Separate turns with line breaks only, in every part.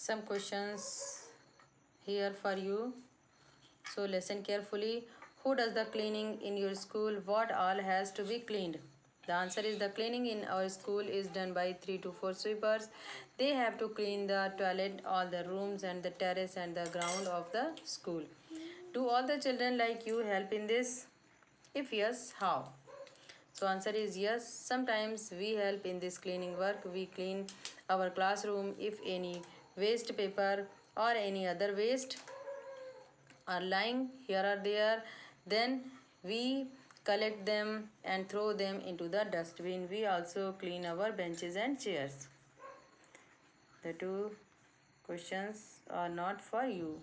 Some questions here for you. So listen carefully. Who does the cleaning in your school? What all has to be cleaned? The answer is the cleaning in our school is done by 3 to 4 sweepers. They have to clean the toilet, all the rooms and the terrace and the ground of the school. Do all the children like you help in this? If yes, how? So answer is yes. Sometimes we help in this cleaning work. We clean our classroom if any waste paper or any other waste are lying here or there, then we collect them and throw them into the dustbin. We also clean our benches and chairs. The two questions are not for you.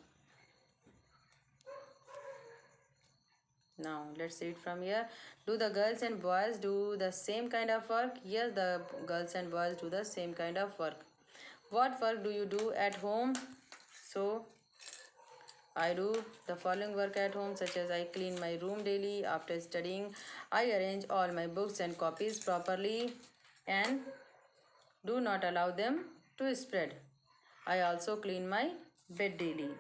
Now let's read from here. Do the girls and boys do the same kind of work? Yes, the girls and boys do the same kind of work. What work do you do at home? So I do the following work at home, such as I clean my room daily after studying. I arrange all my books and copies properly and do not allow them to spread. I also clean my bed daily.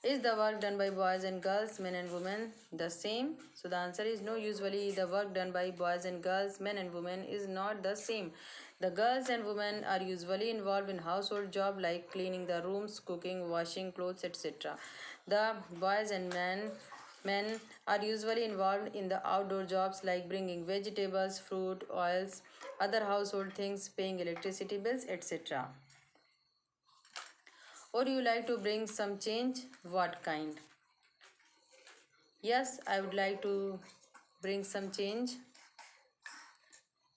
Is the work done by boys and girls, men and women, the same? So the answer is no. Usually the work done by boys and girls, men and women is not the same. The girls and women are usually involved in household job like cleaning the rooms, cooking, washing clothes, etc. The boys and men are usually involved in the outdoor jobs like bringing vegetables, fruit, oils, other household things, paying electricity bills, etc. Or you like to bring some change? What kind? Yes, I would like to bring some change.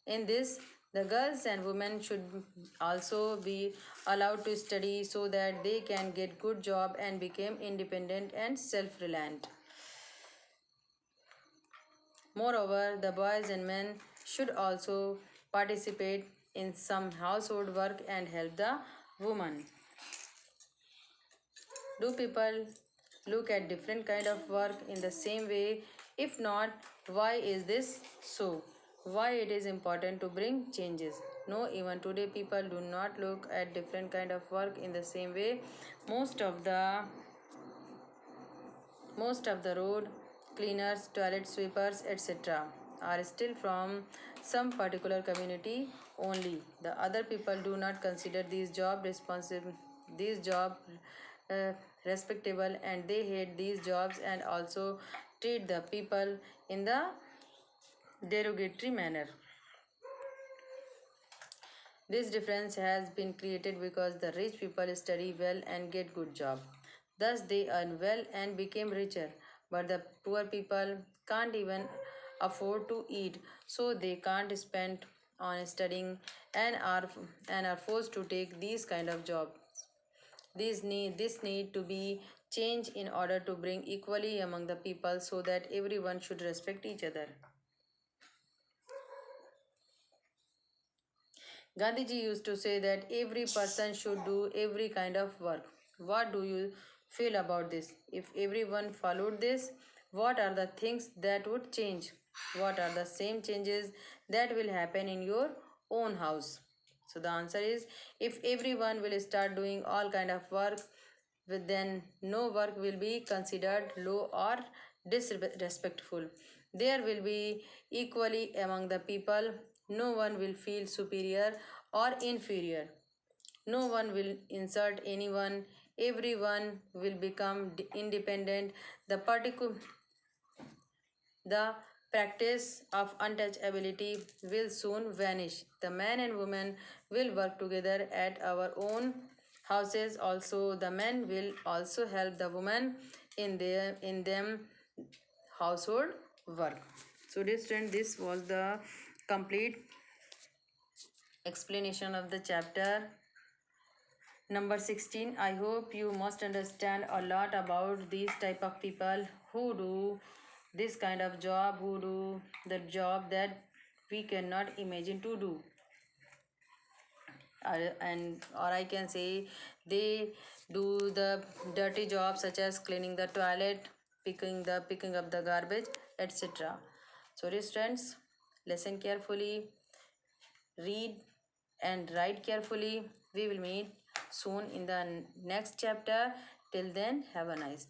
In this, the girls and women should also be allowed to study so that they can get good job and become independent and self-reliant. Moreover, the boys and men should also participate in some household work and help the woman. Do people look at different kind of work in the same way? If not, why is this so? Why it is important to bring changes? No, even today people do not look at different kind of work in the same way. Most of the road cleaners, toilet sweepers, etc. are still from some particular community only. The other people do not consider these job uh, respectable, and they hate these jobs and also treat the people in the derogatory manner. This difference has been created because the rich people study well and get good job. Thus they earn well and became richer. But the poor people can't even afford to eat, so they can't spend on studying and are forced to take these kind of jobs. This need to be changed in order to bring equally among the people so that everyone should respect each other. Gandhiji used to say that every person should do every kind of work. What do you feel about this? If everyone followed this, what are the things that would change? What are the same changes that will happen in your own house? So the answer is if everyone will start doing all kind of work, then no work will be considered low or disrespectful. There will be equally among the people. No one will feel superior or inferior. No one will insult anyone. Everyone will become independent. The practice of untouchability will soon vanish. The man and woman will work together at our own houses. Also, the men will also help the woman in them household work. So, dear student, this was the complete explanation of the chapter number 16. I hope you must understand a lot about these type of people who do this kind of job, who do the job that we cannot imagine to do. And or I can say they do the dirty jobs such as cleaning the toilet, picking up the garbage, etc. So, students, listen carefully, read and write carefully. We will meet soon in the next chapter. Till then, have a nice day.